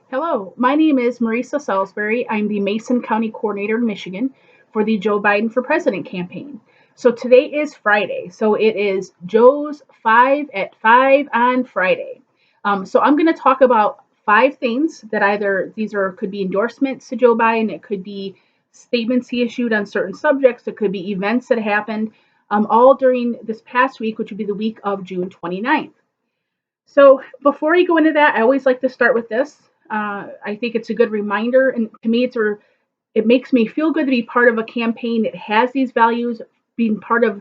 Hello, my name is Marisa Salisbury. I'm the Mason County Coordinator in Michigan for the Joe Biden for President campaign. So today is Friday. So it is Joe's 5 at 5 on Friday. So I'm going to talk about five things that either these are could be endorsements to Joe Biden, it could be statements he issued on certain subjects, it could be events that happened all during this past week, which would be the week of June 29th. So before you go into that, I always like to start with this. I think it's a good reminder, and to me, it makes me feel good to be part of a campaign that has these values. Being part of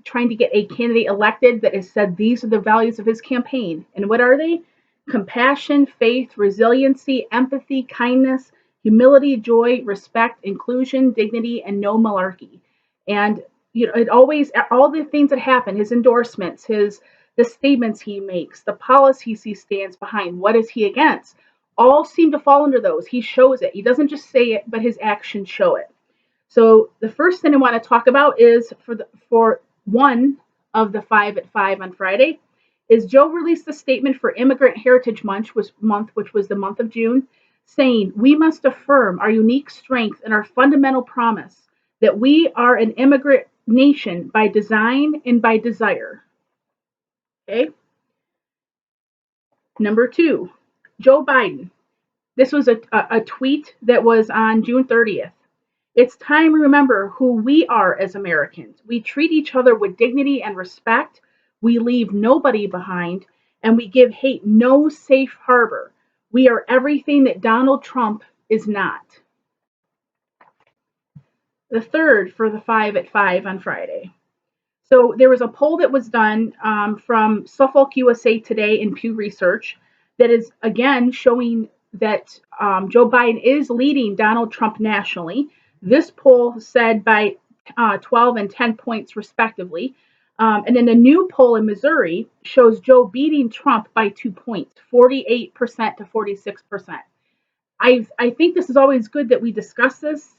trying to get a candidate elected that has said these are the values of his campaign, and what are they? Compassion, faith, resiliency, empathy, kindness, humility, joy, respect, inclusion, dignity, and no malarkey. And it always all the things that happen, his endorsements, his the statements he makes, the policies he stands behind, what is he against, all seem to fall under those. He shows it. He doesn't just say it, but his actions show it. So the first thing I want to talk about is for one of the 5 at 5 on Friday is Joe released a statement for Immigrant Heritage Month, which was the month of June, saying we must affirm our unique strength and our fundamental promise that we are an immigrant nation by design and by desire. Okay. Number two, Joe Biden. This was a tweet that was on June 30th. It's time to remember who we are as Americans. We treat each other with dignity and respect. We leave nobody behind, and we give hate no safe harbor. We are everything that Donald Trump is not. The third for the 5 at 5 on Friday. So there was a poll that was done from Suffolk, USA Today and Pew Research that is again showing that Joe Biden is leading Donald Trump nationally. This poll said by 12 and 10 points respectively. And then a new poll in Missouri shows Joe beating Trump by 2 points, 48% to 46%. I think this is always good that we discuss this,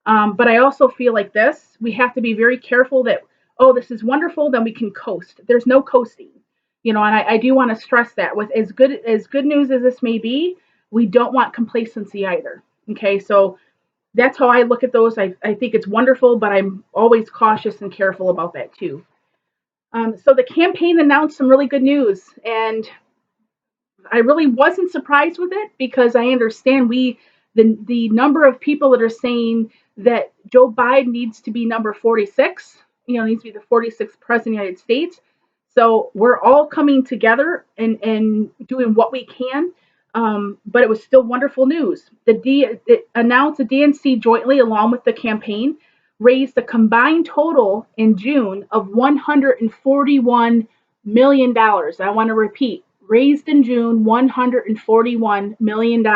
but I also feel like this we have to be very careful that oh this is wonderful then we can coast. There's no coasting, and I do want to stress that with as good news as this may be, we don't want complacency either. Okay, so that's how I look at those. I think it's wonderful, but I'm always cautious and careful about that too. So the campaign announced some really good news, and I really wasn't surprised with it because I understand the number of people that are saying that Joe Biden needs to be number 46, needs to be the 46th president of the United States. So we're all coming together and doing what we can. But it was still wonderful news. It announced the DNC jointly, along with the campaign, raised a combined total in June of $141 million. I want to repeat, raised in June $141 million,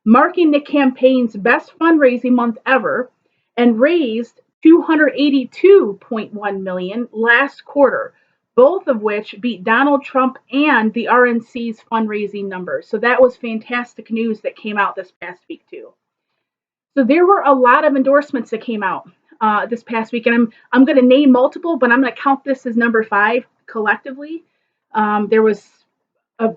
marking the campaign's best fundraising month ever, and raised 282.1 million last quarter, both of which beat Donald Trump and the RNC's fundraising numbers. So that was fantastic news that came out this past week too. So there were a lot of endorsements that came out this past week, and I'm going to name multiple, but I'm going to count this as number 5 collectively. There was a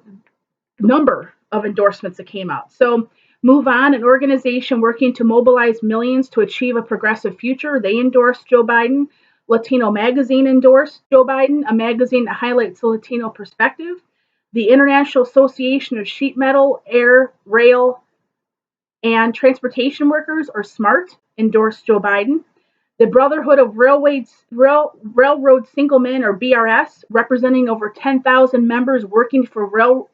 number of endorsements that came out. So Move On, an organization working to mobilize millions to achieve a progressive future, they endorsed Joe Biden. Latino Magazine endorsed Joe Biden, a magazine that highlights the Latino perspective. The International Association of Sheet Metal, Air, Rail, and Transportation Workers, or SMART, endorsed Joe Biden. The Brotherhood of Railroad Singlemen, or BRS, representing over 10,000 members working for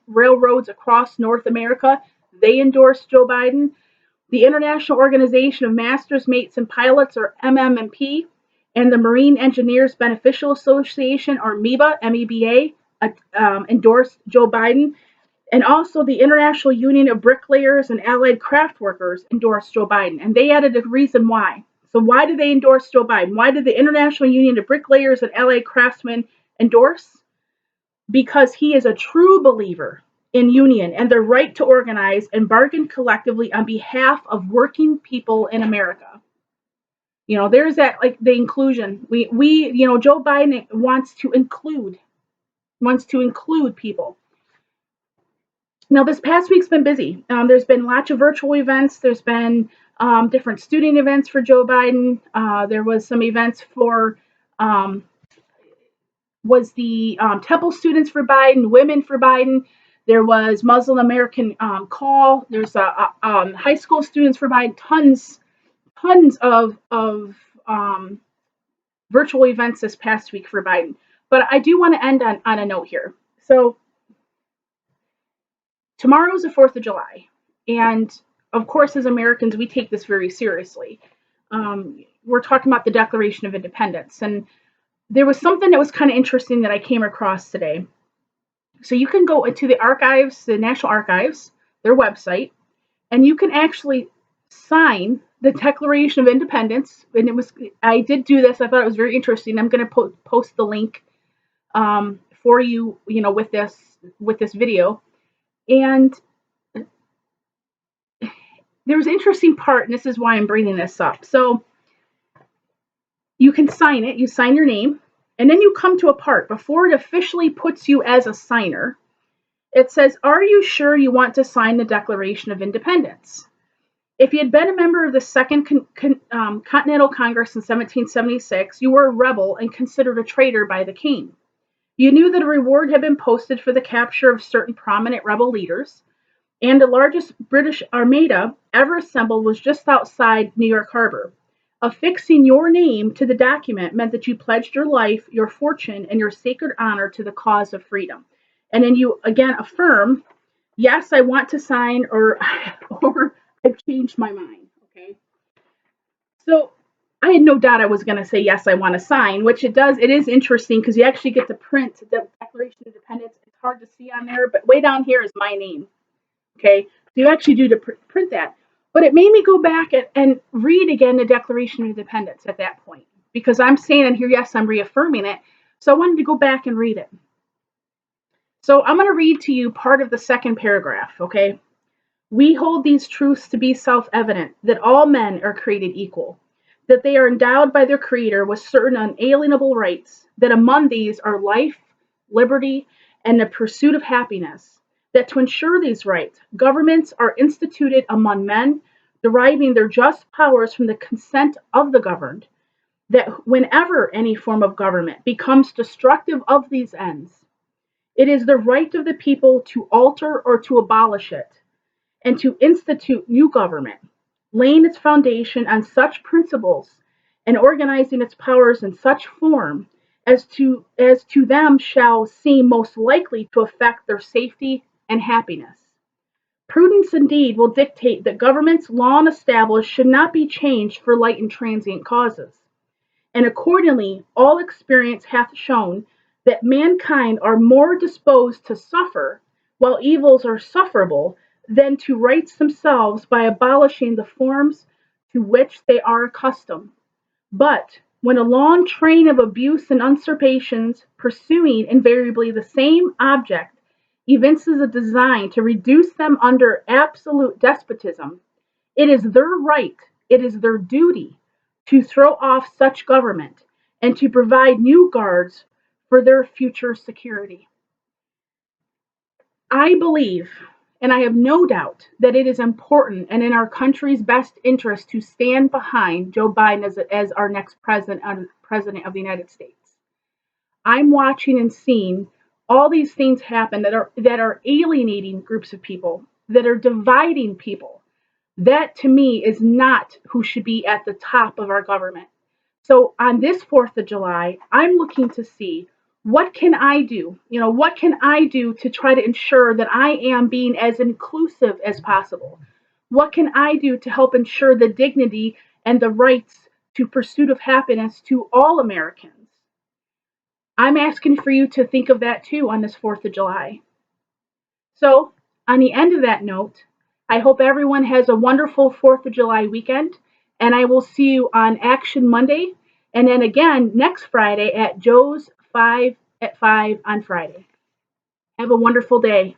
railroads across North America, they endorsed Joe Biden. The International Organization of Masters, Mates, and Pilots, or MMMP, and the Marine Engineers Beneficial Association, or MEBA, endorsed Joe Biden. And also the International Union of Bricklayers and Allied Craft Workers endorsed Joe Biden. And they added a reason why. So why did they endorse Joe Biden? Why did the International Union of Bricklayers and Allied Craftsmen endorse? Because he is a true believer in union and the right to organize and bargain collectively on behalf of working people in America. There's that, like, the inclusion. Joe Biden wants to include people. Now, this past week's been busy. There's been lots of virtual events. There's been different student events for Joe Biden. There was some events for um, was the Temple students for Biden, women for Biden. There was Muslim American call. There's high school students for Biden. Tons of virtual events this past week for Biden. But I do want to end on a note here. So tomorrow is the 4th of July. And of course, as Americans, we take this very seriously. We're talking about the Declaration of Independence. And there was something that was kind of interesting that I came across today. So you can go into the archives, the National Archives, their website, and you can actually sign the Declaration of Independence. And I did do this. I thought it was very interesting. I'm going to post the link for you, with this video. And there was an interesting part, and this is why I'm bringing this up. So you can sign it. You sign your name, and then you come to a part before it officially puts you as a signer. It says, "Are you sure you want to sign the Declaration of Independence? If you had been a member of the Second Continental Congress in 1776, you were a rebel and considered a traitor by the king. You knew that a reward had been posted for the capture of certain prominent rebel leaders, and the largest British armada ever assembled was just outside New York Harbor. Affixing your name to the document meant that you pledged your life, your fortune, and your sacred honor to the cause of freedom." And then you again affirm, "Yes, I want to sign," or "I've changed my mind." Okay. So I had no doubt I was going to say, "Yes, I want to sign," which it does. It is interesting because you actually get to print the Declaration of Independence. It's hard to see on there, but way down here is my name. Okay. So you actually do to print that. But it made me go back and read again the Declaration of Independence at that point, because I'm saying in here, yes, I'm reaffirming it. So I wanted to go back and read it. So I'm going to read to you part of the second paragraph, okay? "We hold these truths to be self-evident, that all men are created equal, that they are endowed by their Creator with certain unalienable rights, that among these are life, liberty, and the pursuit of happiness, that to ensure these rights, governments are instituted among men, deriving their just powers from the consent of the governed, that whenever any form of government becomes destructive of these ends, it is the right of the people to alter or to abolish it, and to institute new government, laying its foundation on such principles and organizing its powers in such form as to them shall seem most likely to affect their safety and happiness. Prudence indeed will dictate that governments long established should not be changed for light and transient causes. And accordingly, all experience hath shown that mankind are more disposed to suffer, while evils are sufferable, than to right themselves by abolishing the forms to which they are accustomed. But when a long train of abuse and usurpations, pursuing invariably the same object, evinces a design to reduce them under absolute despotism, it is their right, it is their duty, to throw off such government and to provide new guards for their future security. I believe, and I have no doubt, that it is important and in our country's best interest to stand behind Joe Biden as our next president of the United States. I'm watching and seeing all these things happen that are alienating groups of people, that are dividing people. That to me is not who should be at the top of our government. So on this 4th of July, I'm looking to see, what can I do? What can I do to try to ensure that I am being as inclusive as possible? What can I do to help ensure the dignity and the rights to pursuit of happiness to all Americans? I'm asking for you to think of that too on this 4th of July. So, on the end of that note, I hope everyone has a wonderful 4th of July weekend, and I will see you on Action Monday, and then again next Friday at Joe's 5 at 5 on Friday. Have a wonderful day.